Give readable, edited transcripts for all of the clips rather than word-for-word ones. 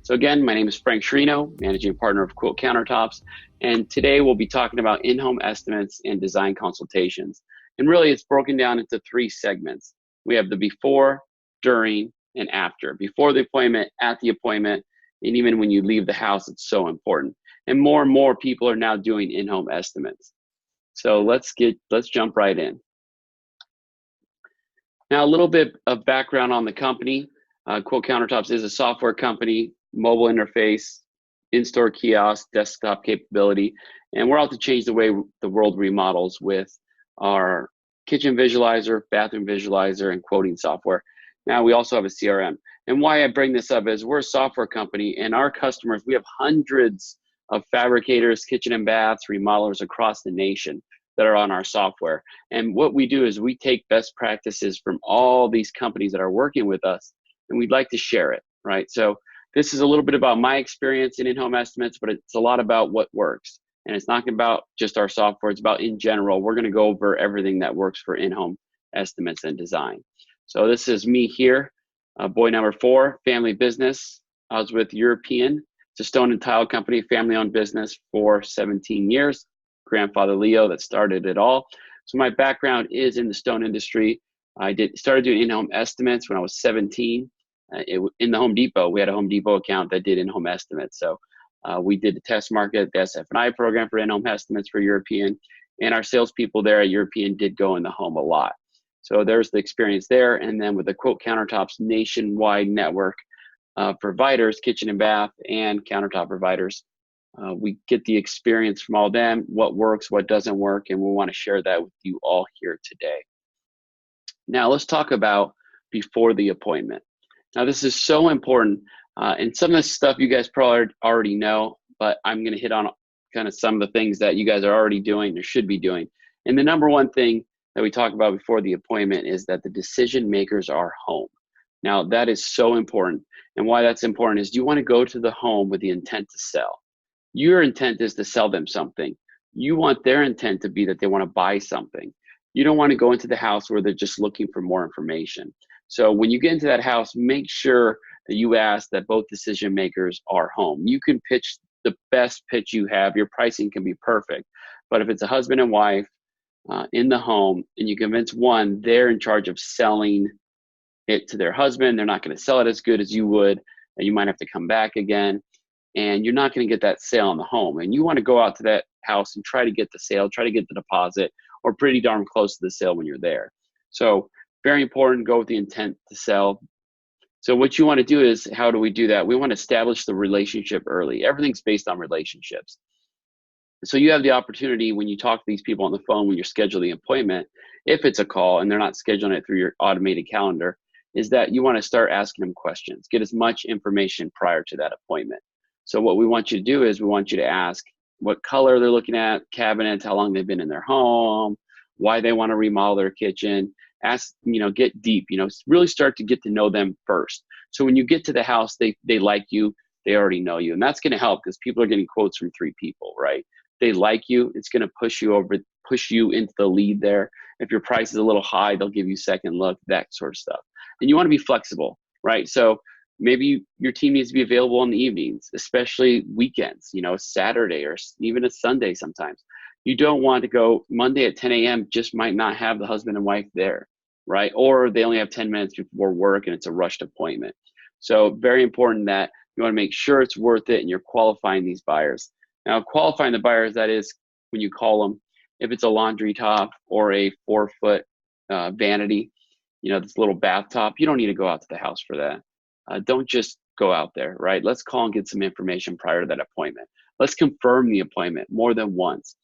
So again, my name is Frank Shrino, managing partner of Quote Countertops, and today we'll be talking about in-home estimates and design consultations. And really it's broken down into three segments. We have the before, during, and after. Before the appointment, at the appointment, and even when you leave the house, it's so important. And more people are now doing in-home estimates. So let's jump right in. Now, a little bit of background on the company. Quote Countertops is a software company, mobile interface, in-store kiosk, desktop capability, and we're out to change the way the world remodels with our kitchen visualizer, bathroom visualizer, and quoting software. Now, we also have a CRM. And why I bring this up is we're a software company, and our customers, we have hundreds of fabricators, kitchen and baths, remodelers across the nation that are on our software. And what we do is we take best practices from all these companies that are working with us, and we'd like to share it, right? So this is a little bit about my experience in in-home estimates, but it's a lot about what works. And it's not about just our software, it's about in general. We're gonna go over everything that works for in-home estimates and design. So this is me here, boy number 4, family business. I was with European. It's a stone and tile company, family-owned business for 17 years. Grandfather Leo that started it all. So my background is in the stone industry. I started doing in-home estimates when I was 17. In the Home Depot, we had a Home Depot account that did in-home estimates. So we did the test market, the SF&I program for in-home estimates for European, and our salespeople there at European did go in the home a lot. So there's the experience there. And then with the Quote Countertops nationwide network providers, kitchen and bath and countertop providers, we get the experience from all of them, what works, what doesn't work, and we want to share that with you all here today. Now let's talk about before the appointment. Now this is so important, and some of this stuff you guys probably already know, but I'm going to hit on kind of some of the things that you guys are already doing or should be doing. And the number one thing that we talk about before the appointment is that the decision makers are home. Now that is so important, and why that's important is you want to go to the home with the intent to sell. Your intent is to sell them something. You want their intent to be that they want to buy something. You don't want to go into the house where they're just looking for more information. So when you get into that house, make sure that you ask that both decision makers are home. You can pitch the best pitch you have. Your pricing can be perfect. But if it's a husband and wife in the home and you convince one, they're in charge of selling it to their husband, they're not going to sell it as good as you would, and you might have to come back again. And you're not going to get that sale in the home. And you want to go out to that house and try to get the sale, try to get the deposit, or pretty darn close to the sale when you're there. So very important, go with the intent to sell. So what you want to do is, how do we do that? We want to establish the relationship early. Everything's based on relationships. So you have the opportunity when you talk to these people on the phone, when you schedule the appointment, if it's a call and they're not scheduling it through your automated calendar, is that you want to start asking them questions. Get as much information prior to that appointment. So what we want you to do is we want you to ask what color they're looking at, cabinets, how long they've been in their home, why they want to remodel their kitchen. Ask, get deep, really start to get to know them first. So when you get to the house, they like you, they already know you. And that's going to help because people are getting quotes from 3 people, right? They like you, it's going to push you into the lead there. If your price is a little high, they'll give you second look, that sort of stuff. And you want to be flexible, right? So maybe your team needs to be available in the evenings, especially weekends, Saturday or even a Sunday sometimes. You don't want to go Monday at 10 a.m. just might not have the husband and wife there, right? Or they only have 10 minutes before work and it's a rushed appointment. So very important that you want to make sure it's worth it and you're qualifying these buyers. Now, qualifying the buyers, that is when you call them, if it's a laundry top or a 4-foot vanity, this little bath top, you don't need to go out to the house for that. Don't just go out there, right? Let's call and get some information prior to that appointment. Let's confirm the appointment more than once.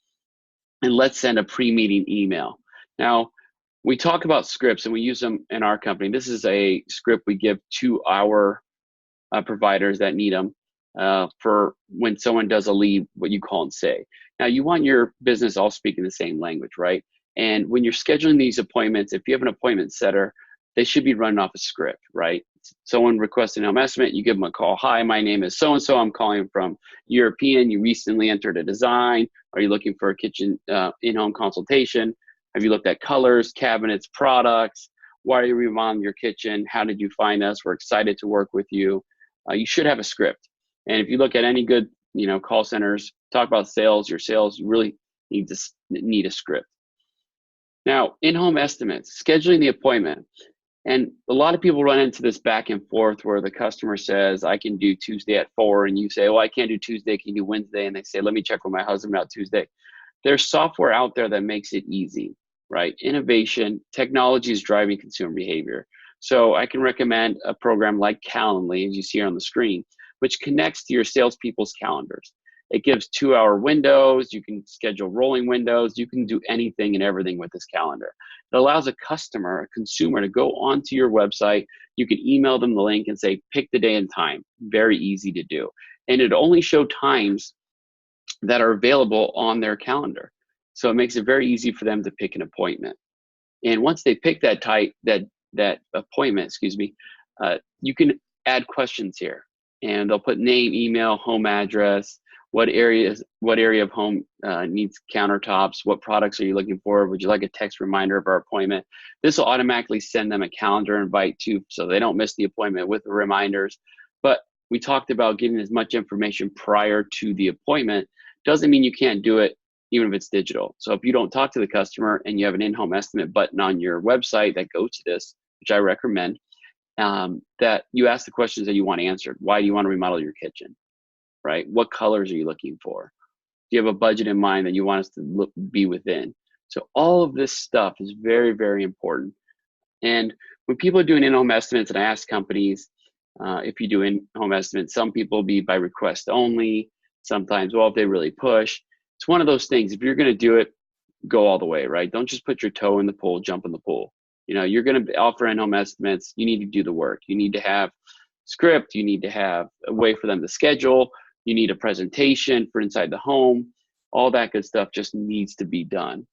And let's send a pre-meeting email. Now, we talk about scripts and we use them in our company. This is a script we give to our providers that need them for when someone does a lead, what you call and say. Now, you want your business all speaking the same language, right? And when you're scheduling these appointments, if you have an appointment setter, they should be running off a script, right? Someone requests an home estimate, you give them a call. Hi, my name is so-and-so. I'm calling from European. You recently entered a design. Are you looking for a kitchen in-home consultation? Have you looked at colors, cabinets, products? Why are you remodeling your kitchen? How did you find us? We're excited to work with you. You should have a script. And if you look at any good, call centers, talk about sales, your sales, you really need a script. Now, in-home estimates, scheduling the appointment. And a lot of people run into this back and forth where the customer says, I can do Tuesday at 4, and you say, well, I can't do Tuesday, can you do Wednesday? And they say, let me check with my husband about Tuesday. There's software out there that makes it easy, right? Innovation, technology is driving consumer behavior. So I can recommend a program like Calendly, as you see here on the screen, which connects to your salespeople's calendars. It gives 2-hour windows. You can schedule rolling windows. You can do anything and everything with this calendar. It allows a consumer to go onto your website. You can email them the link and say, pick the day and time. Very easy to do. And it only shows times that are available on their calendar. So it makes it very easy for them to pick an appointment. And once they pick that appointment, you can add questions here, and they'll put name, email, home address, what area of home needs countertops, what products are you looking for, would you like a text reminder of our appointment. This will automatically send them a calendar invite too, so they don't miss the appointment with the reminders. But we talked about getting as much information prior to the appointment. Doesn't mean you can't do it even if it's digital. So if you don't talk to the customer and you have an in-home estimate button on your website that goes to this, which I recommend, that you ask the questions that you want answered. Why do you want to remodel your kitchen, right? What colors are you looking for? Do you have a budget in mind that you want us to be within? So all of this stuff is very, very important. And when people are doing in-home estimates, and I ask companies, if you do in-home estimates, some people be by request only. Sometimes, well, if they really push, it's one of those things. If you're going to do it, go all the way, right? Don't just put your toe in the pool, jump in the pool. You're going to offer in-home estimates. You need to do the work. You need to have script. You need to have a way for them to schedule. You need a presentation for inside the home. All that good stuff just needs to be done.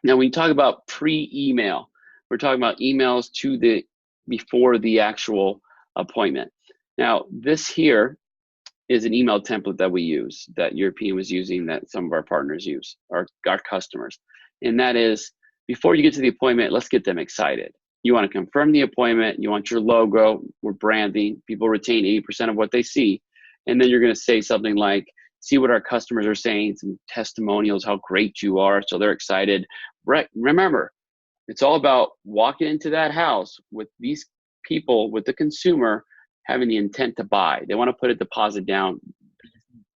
Now, when you talk about pre-email, we're talking about emails before the actual appointment. Now, this here is an email template that we use, that European was using, that some of our partners use, our customers. And that is, before you get to the appointment, let's get them excited. You want to confirm the appointment. You want your logo. We're branding. People retain 80% of what they see. And then you're going to say something like, see what our customers are saying, some testimonials, how great you are. So they're excited. Right. Remember, it's all about walking into that house with these people, with the consumer, having the intent to buy. They want to put a deposit down. They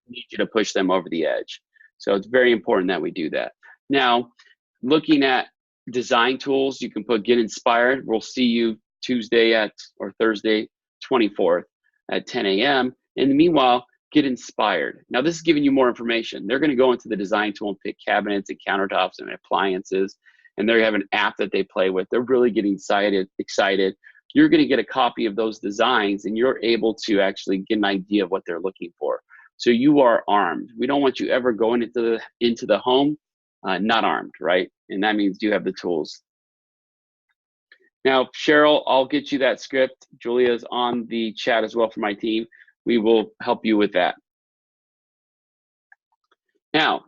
need you to push them over the edge. So it's very important that we do that. Now, looking at design tools, you can put Get Inspired. We'll see you Tuesday or Thursday, 24th at 10 a.m. And meanwhile, Get Inspired. Now, this is giving you more information. They're going to go into the design tool and pick cabinets and countertops and appliances, and they have an app that they play with. They're really getting excited. You're going to get a copy of those designs, and you're able to actually get an idea of what they're looking for. So you are armed. We don't want you ever going into the home not armed, right? And that means you have the tools. Now, Cheryl, I'll get you that script. Julia's on the chat as well for my team. We will help you with that. Now,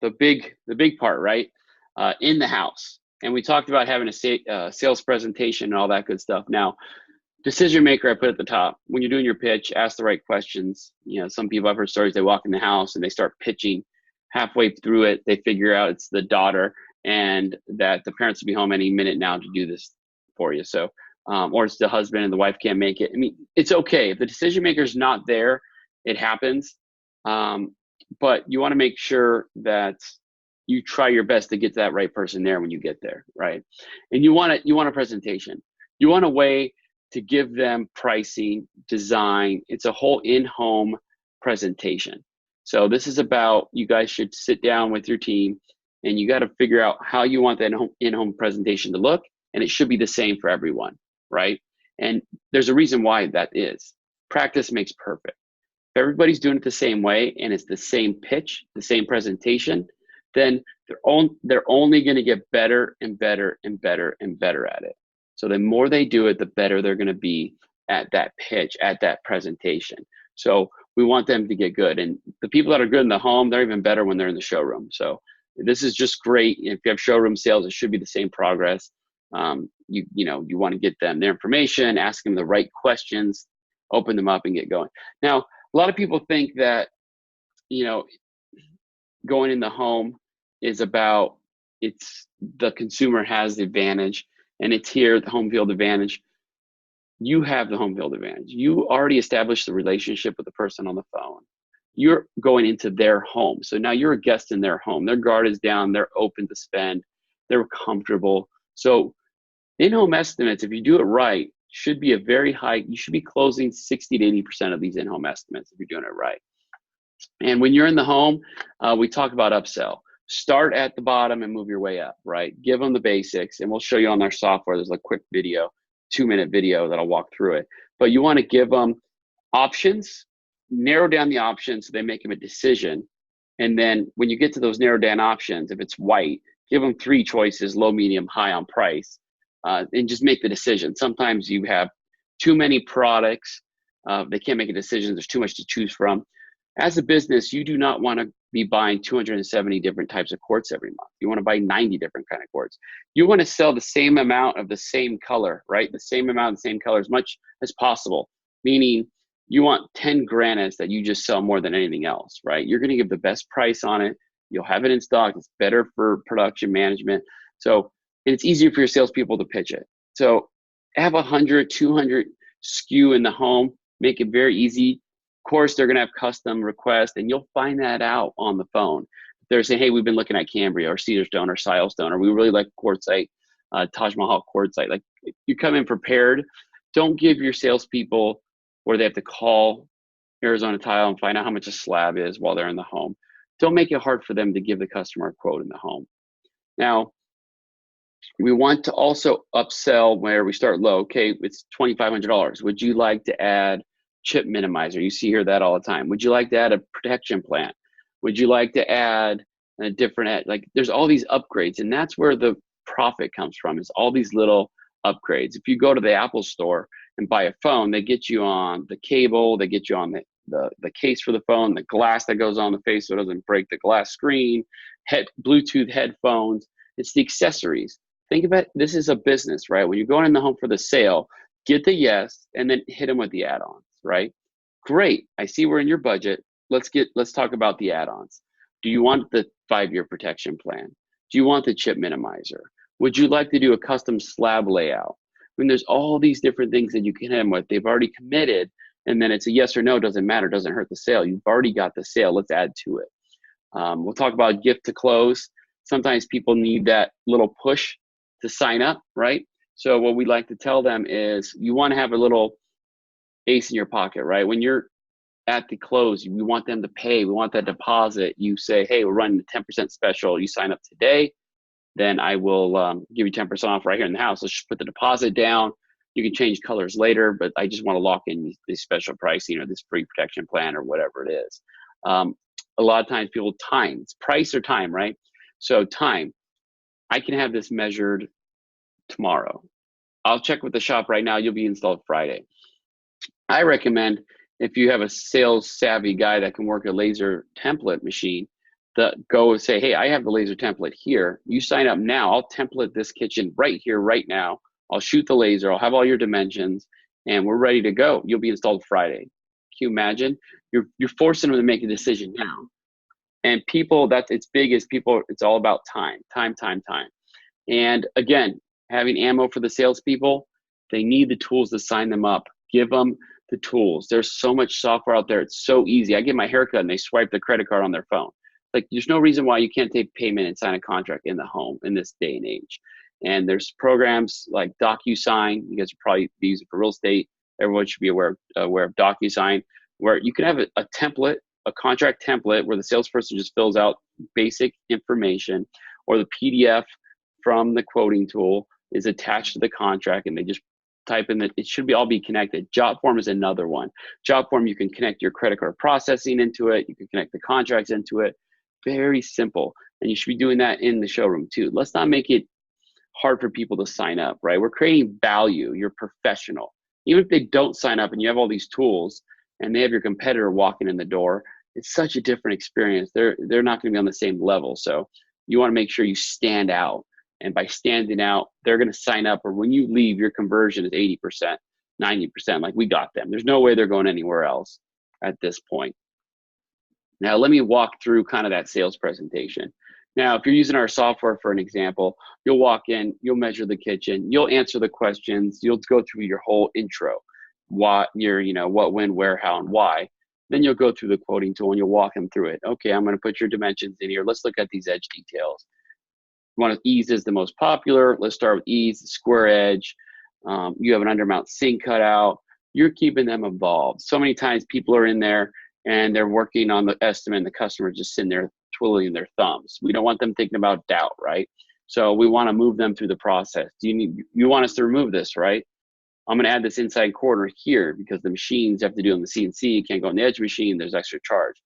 the big part, right? In the house. And we talked about having a sales presentation and all that good stuff. Now, decision maker, I put at the top. When you're doing your pitch, ask the right questions. Some people, I've heard stories, they walk in the house and they start pitching. Halfway through it, they figure out it's the daughter and that the parents will be home any minute now to do this for you. So, or it's the husband and the wife can't make it. I mean, it's okay. If the decision maker is not there, it happens. But you want to make sure that you try your best to get to that right person there when you get there, right? And you want a presentation. You want a way to give them pricing, design. It's a whole in-home presentation. So this is about, you guys should sit down with your team and you got to figure out how you want that in-home presentation to look, and it should be the same for everyone, right? And there's a reason why that is. Practice makes perfect. If everybody's doing it the same way and it's the same pitch, the same presentation, then they're only going to get better and better and better and better at it. So the more they do it, the better they're going to be at that pitch, at that presentation. So we want them to get good. And the people that are good in the home, they're even better when they're in the showroom. So this is just great. If you have showroom sales, it should be the same progress. You want to get them their information, ask them the right questions, open them up and get going. Now, A lot of people think that, you know, going in the home is about, it's the consumer has the advantage and it's here, the home field advantage. You have the home field advantage. You already established the relationship with the person on the phone. You're going into their home. So now you're a guest in their home. Their guard is down. They're open to spend. They're comfortable. So in-home estimates, if you do it right, should be a very high, you should be closing 60 to 80% of these in-home estimates if you're doing it right. And when you're in the home, we talk about upsell. Start at the bottom and move your way up, right? Give them the basics, and we'll show you on our software. There's a quick video, 2-minute video that'll walk through it. But you want to give them options, narrow down the options so they make them a decision. And then when you get to those narrowed down options, if it's white, give them 3 choices, low, medium, high on price, and just make the decision. Sometimes you have too many products. They can't make a decision. There's too much to choose from. As a business, you do not want to be buying 270 different types of quartz every month. You want to buy 90 different kind of quartz. You want to sell the same amount of the same color, right? The same amount of the same color as much as possible, meaning you want 10 granites that you just sell more than anything else, right? You're going to give the best price on it. You'll have it in stock. It's better for production management. So, and it's easier for your salespeople to pitch it. So have 100, 200 SKU in the home, make it very easy. Of course, they're going to have custom requests, and you'll find that out on the phone. They're saying, hey, we've been looking at Cambria or Cedar Stone or Silestone, or we really like quartzite, Taj Mahal quartzite. Like, you come in prepared. Don't give your salespeople where they have to call Arizona Tile and find out how much a slab is while they're in the home. Don't make it hard for them to give the customer a quote in the home. Now, we want to also upsell where we start low. Okay, it's $2,500. Would you like to add chip minimizer? You see here that all the time. Would you like to add a protection plant? Would you like to add a different, like, there's all these upgrades, and that's where the profit comes from, is all these little upgrades. If you go to the Apple store and buy a phone, they get you on the cable, they get you on the case for the phone, the glass that goes on the face so it doesn't break the glass screen, Bluetooth headphones. It's the accessories. Think about it, this is a business, right? When you're going in the home for the sale, get the yes, and then hit them with the add-ons, right? Great, I see we're in your budget. Let's talk about the add-ons. Do you want the 5-year protection plan? Do you want the chip minimizer? Would you like to do a custom slab layout? I mean, there's all these different things that you can hit them with. They've already committed, and then it's a yes or no, doesn't matter, doesn't hurt the sale. You've already got the sale, let's add to it. We'll talk about gift to close. Sometimes people need that little push to sign up, right? So what we like to tell them is, you want to have a little ace in your pocket, right? When you're at the close, we want them to pay. We want that deposit. You say, hey, we're running a 10% special. You sign up today, then I will give you 10% off right here in the house. Let's just put the deposit down. You can change colors later, but I just want to lock in this special pricing or this free protection plan or whatever it is. A lot of times people time, it's price or time, right? So time, I can have this measured tomorrow. I'll check with the shop right now. You'll be installed Friday. I recommend, if you have a sales savvy guy that can work a laser template machine, that go and say, hey, I have the laser template here. You sign up now. I'll template this kitchen right here, right now. I'll shoot the laser. I'll have all your dimensions, and we're ready to go. You'll be installed Friday. Can you imagine? You're forcing them to make a decision now. And people, it's big as people, it's all about time. And again, having ammo for the salespeople, they need the tools to sign them up. Give them the tools. There's so much software out there. It's so easy. I get my haircut and they swipe their credit card on their phone. Like, there's no reason why you can't take payment and sign a contract in the home in this day and age. And there's programs like DocuSign. You guys are probably using for real estate. Everyone should be aware of DocuSign, where you can have a template, a contract template, where the salesperson just fills out basic information, or the PDF from the quoting tool is attached to the contract, and they just type in that. It should all be connected. JotForm is another one. JotForm, you can connect your credit card processing into it. You can connect the contracts into it. Very simple. And you should be doing that in the showroom too. Let's not make it hard for people to sign up, right? We're creating value. You're professional. Even if they don't sign up and you have all these tools and they have your competitor walking in the door, it's such a different experience. They're not going to be on the same level. So you want to make sure you stand out. And by standing out, they're going to sign up, or when you leave, your conversion is 80%, 90%. Like, we got them. There's no way they're going anywhere else. at this point. Now, let me walk through kind of that sales presentation. Now, if you're using our software for an example, you'll walk in, you'll measure the kitchen, you'll answer the questions, you'll go through your whole intro, what, what, when, where, how, and why. Then you'll go through the quoting tool and you'll walk them through it. Okay, I'm going to put your dimensions in here. Let's look at these edge details. Ease is the most popular. Let's start with ease, square edge. You have an undermount sink cut out. You're keeping them involved. So many times people are in there and they're working on the estimate and the customer's just sitting there twiddling their thumbs. We don't want them thinking about doubt, right? So we want to move them through the process. You want us to remove this, right? I'm going to add this inside corner here because the machines have to do on the CNC. You can't go on the edge machine. There's extra charge.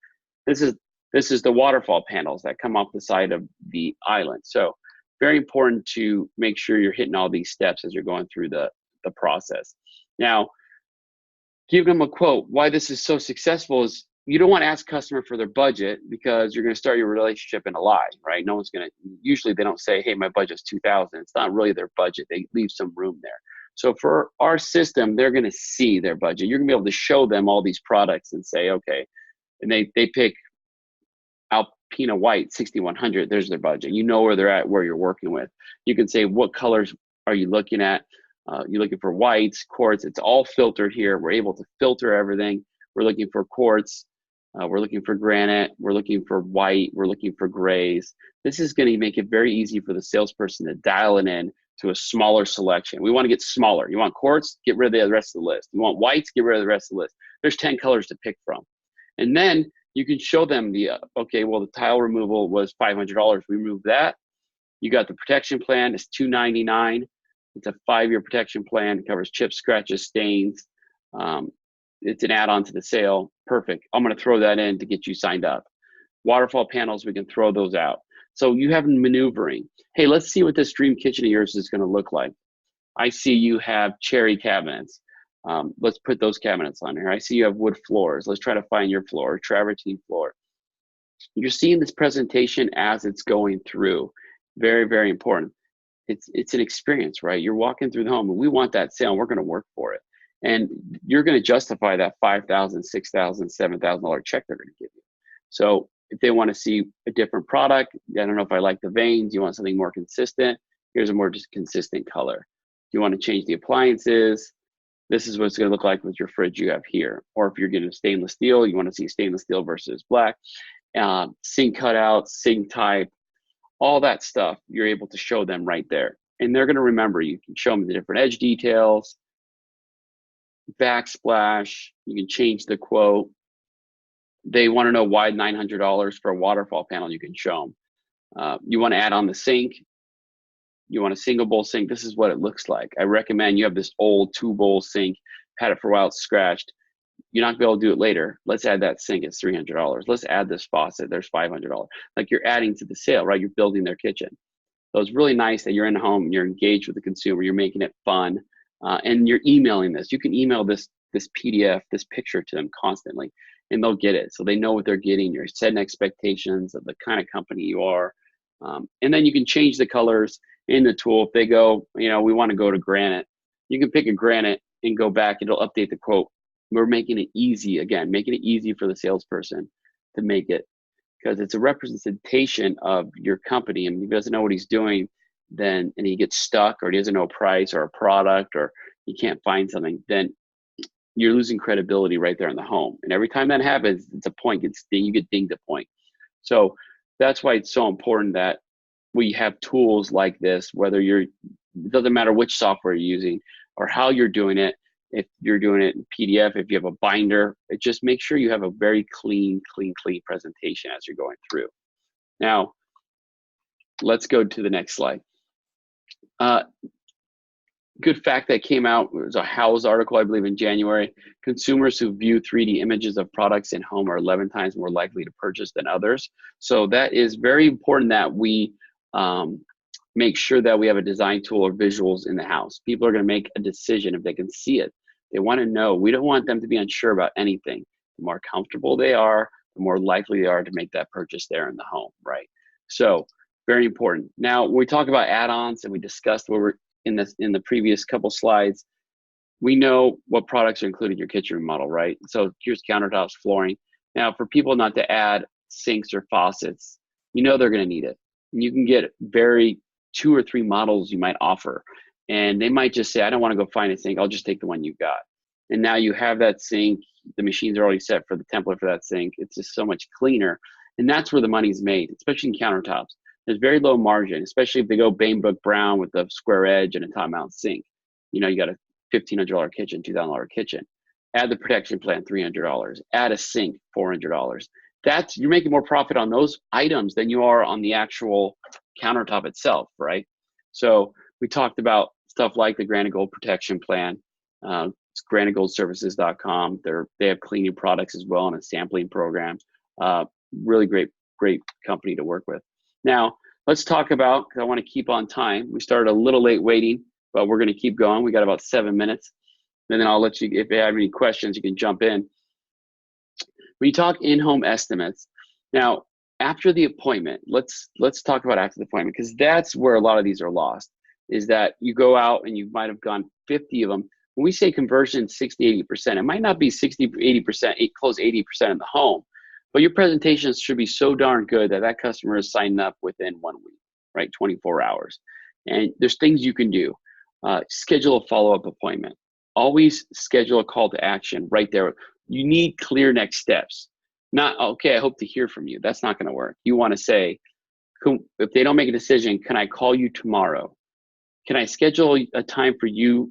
This is the waterfall panels that come off the side of the island. So very important to make sure you're hitting all these steps as you're going through the process. Now, give them a quote. Why this is so successful is you don't want to ask customer for their budget because you're going to start your relationship in a lie, right? No one's going to, usually they don't say, hey, my budget's 2,000. It's not really their budget. They leave some room there. So for our system, they're going to see their budget. You're going to be able to show them all these products and say, okay, and they pick Alpina White 6100. There's their budget. You know where they're at, where you're working with. You can say, what colors are you looking at? You're looking for whites, quartz. It's all filtered here. We're able to filter everything. We're looking for quartz. We're looking for granite. We're looking for white. We're looking for grays. This is going to make it very easy for the salesperson to dial it in to a smaller selection. We want to get smaller. You want quartz? Get rid of the rest of the list. You want whites? Get rid of the rest of the list. There's 10 colors to pick from. And then you can show them okay, well, the tile removal was $500. We removed that. You got the protection plan. It's $299. It's a 5-year protection plan. It covers chips, scratches, stains. It's an add-on to the sale. Perfect. I'm going to throw that in to get you signed up. Waterfall panels, we can throw those out. So you have maneuvering. Hey, let's see what this dream kitchen of yours is going to look like. I see you have cherry cabinets. Let's put those cabinets on here. I see you have wood floors. Let's try to find your floor, travertine floor. You're seeing this presentation as it's going through. Very, very important. It's an experience, right? You're walking through the home and we want that sale and we're going to work for it. And you're going to justify that $5,000, $6,000, $7,000 check they're going to give you. So if they want to see a different product, I don't know if I like the veins, you want something more consistent, here's a more just consistent color. You want to change the appliances, this is what it's going to look like with your fridge you have here. Or if you're getting stainless steel, you want to see stainless steel versus black. Sink cutouts, sink type, all that stuff, you're able to show them right there. And they're going to remember. You can show them the different edge details, backsplash, you can change the quote. They want to know why $900 for a waterfall panel, you can show them. You want to add on the sink, you want a single bowl sink, this is what it looks like. I recommend you have this old 2-bowl sink, had it for a while, it's scratched. You're not going to be able to do it later. Let's add that sink, it's $300. Let's add this faucet, there's $500. Like you're adding to the sale, right? You're building their kitchen. So it's really nice that you're in home, and you're engaged with the consumer, you're making it fun, and you're emailing this. You can email this PDF, this picture to them constantly, and they'll get it. So they know what they're getting. You're setting expectations of the kind of company you are. And then you can change the colors in the tool. If they go, we want to go to granite, you can pick a granite and go back. It'll update the quote. We're making it easy, again, making it easy for the salesperson to make it, because it's a representation of your company. And if he doesn't know what he's doing, and he gets stuck, or he doesn't know a price or a product, or he can't find something, then you're losing credibility right there in the home. And every time that happens, it's a point you get dinged a point. So that's why it's so important that we have tools like this, it doesn't matter which software you're using or how you're doing it. If you're doing it in PDF, if you have a binder, it just make sure you have a very clean presentation as you're going through. Now, let's go to the next slide. Good fact that came out, it was a House article, I believe, in January. Consumers who view 3D images of products in home are 11 times more likely to purchase than others. So that is very important that we make sure that we have a design tool or visuals in the house. People are going to make a decision if they can see it. They want to know. We don't want them to be unsure about anything. The more comfortable they are, the more likely they are to make that purchase there in the home, right? So very important. Now, when we talk about add-ons, and we discussed where we're in the previous couple slides, we know what products are included in your kitchen remodel, right? So here's countertops, flooring. Now, for people not to add sinks or faucets, you know they're going to need it. And you can get very 2 or 3 models you might offer. And they might just say, I don't want to go find a sink. I'll just take the one you got. And now you have that sink. The machines are already set for the template for that sink. It's just so much cleaner. And that's where the money's made, especially in countertops. There's very low margin, especially if they go Bainbrook Brown with the square edge and a top mount sink. You know, you got a $1,500 kitchen, $2,000 kitchen. Add the protection plan, $300. Add a sink, $400. That's, you're making more profit on those items than you are on the actual countertop itself, right? So we talked about stuff like the Granite Gold protection plan. It's granitegoldservices.com. They have cleaning products as well and a sampling program. Really great company to work with. Now, let's talk about, because I want to keep on time. We started a little late waiting, but we're going to keep going. We got about 7 minutes. And then I'll let you, if you have any questions, you can jump in. When you talk in-home estimates, now, after the appointment, let's talk about after the appointment, because that's where a lot of these are lost, is that you go out and you might have gone 50 of them. When we say conversion 60, 80%, it might not be 60, 80%, close 80% in the home, but your presentations should be so darn good that that customer is signing up within 1 week, right? 24 hours. And there's things you can do. Schedule a follow-up appointment. Always schedule a call to action right there. You need clear next steps. Not, okay, I hope to hear from you. That's not going to work. You want to say, if they don't make a decision, can I call you tomorrow? Can I schedule a time for you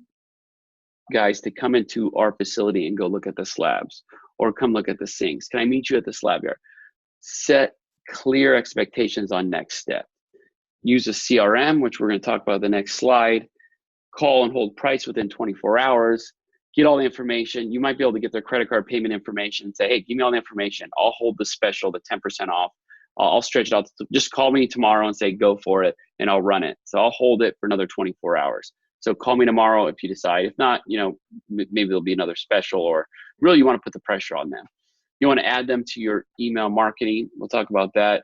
guys to come into our facility and go look at the slabs or come look at the sinks? Can I meet you at the slab yard? Set clear expectations on next step. Use a CRM, which we're going to talk about the next slide. Call and hold price within 24 hours. Get all the information. You might be able to get their credit card payment information. Say, hey, give me all the information. I'll hold the special, the 10% off. I'll stretch it out. Just call me tomorrow and say, go for it, and I'll run it. So I'll hold it for another 24 hours. So call me tomorrow if you decide. If not, you know, maybe there'll be another special, or really you want to put the pressure on them. You want to add them to your email marketing. We'll talk about that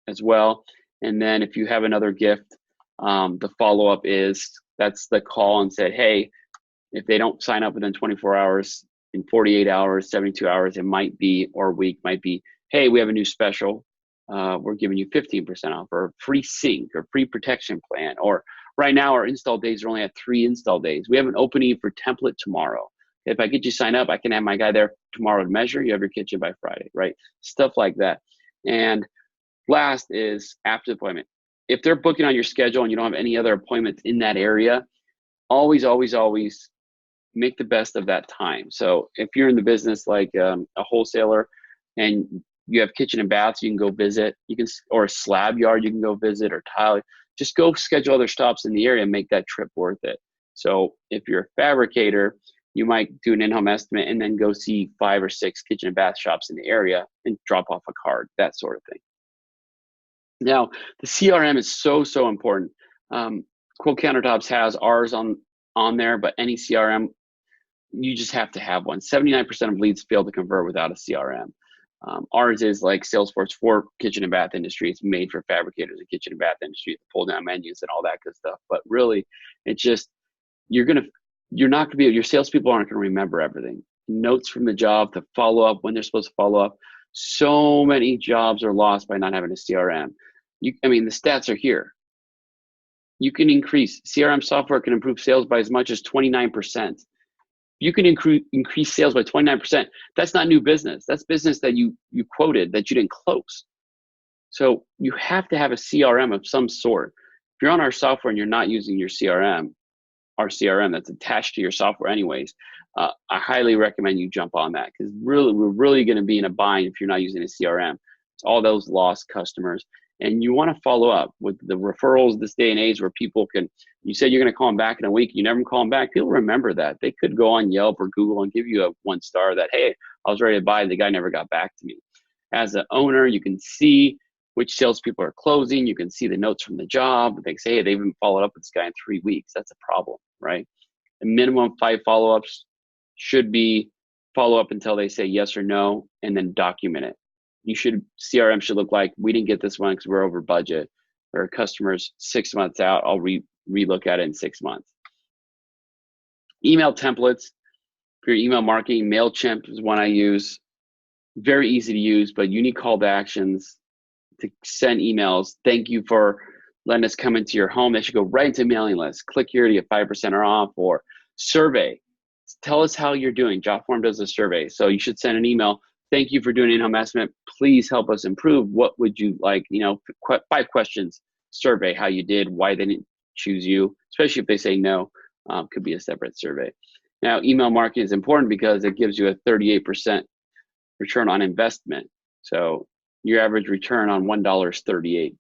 as well. And then if you have another gift, the follow-up is, that's the call and said, hey, if they don't sign up within 24 hours, in 48 hours, 72 hours, it might be, or a week might be, hey, we have a new special. We're giving you 15% off, or free sink, or free protection plan. Or right now, our install days are only at 3 install days. We have an opening for template tomorrow. If I get you signed up, I can have my guy there tomorrow to measure. You have your kitchen by Friday, right? Stuff like that. And last is after the appointment. If they're booking on your schedule and you don't have any other appointments in that area, always, always, always make the best of that time. So if you're in the business like a wholesaler and you have kitchen and baths, you can go visit. You can, or a slab yard you can go visit, or tile. Just go schedule other stops in the area and make that trip worth it. So if you're a fabricator, you might do an in-home estimate and then go see 5 or 6 kitchen and bath shops in the area and drop off a card, that sort of thing. Now, the CRM is so, so important. Quote Countertops has ours on there, but any CRM, you just have to have one. 79% of leads fail to convert without a CRM. Ours is like Salesforce for kitchen and bath industry. It's made for fabricators and kitchen and bath industry to pull down menus and all that good stuff. But really, it's just, you're not gonna be, your salespeople aren't gonna remember everything. Notes from the job to follow up when they're supposed to follow up. So many jobs are lost by not having a CRM. I mean, the stats are here. You can increase, CRM software can improve sales by as much as 29%. You can increase sales by 29%. That's not new business. That's business that you quoted that you didn't close. So you have to have a CRM of some sort. If you're on our software and you're not using your CRM, our CRM that's attached to your software anyways, I highly recommend you jump on that, because we're really going to be in a bind if you're not using a CRM. It's all those lost customers. And you want to follow up with the referrals this day and age, where people can, you said you're going to call them back in a week, you never call them back. People remember that. They could go on Yelp or Google and give you a 1 star that, hey, I was ready to buy, the guy never got back to me. As an owner, you can see which salespeople are closing. You can see the notes from the job. They say, hey, they haven't followed up with this guy in 3 weeks. That's a problem, right? A minimum 5 follow-ups should be follow up until they say yes or no, and then document it. CRM should look like, we didn't get this one because we're over budget, or customers 6 months out, I'll relook at it in 6 months. Email templates for your email marketing. MailChimp is one I use. Very easy to use, but you need call to actions to send emails. Thank you for letting us come into your home. They should go right into mailing list. Click here to get 5% off, or survey. Tell us how you're doing. Jotform does a survey. So you should send an email. Thank you for doing an in-home estimate. Please help us improve. What would you like? 5 questions survey, how you did, why they didn't choose you, especially if they say no. Could be a separate survey. Now, email marketing is important because it gives you a 38% return on investment. So your average return on $1 is 38.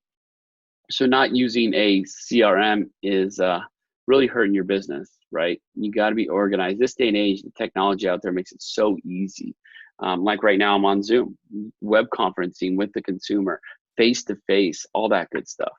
So not using a CRM is really hurting your business, right? You got to be organized. This day and age, the technology out there makes it so easy. Like right now, I'm on Zoom, web conferencing with the consumer, face to face, all that good stuff.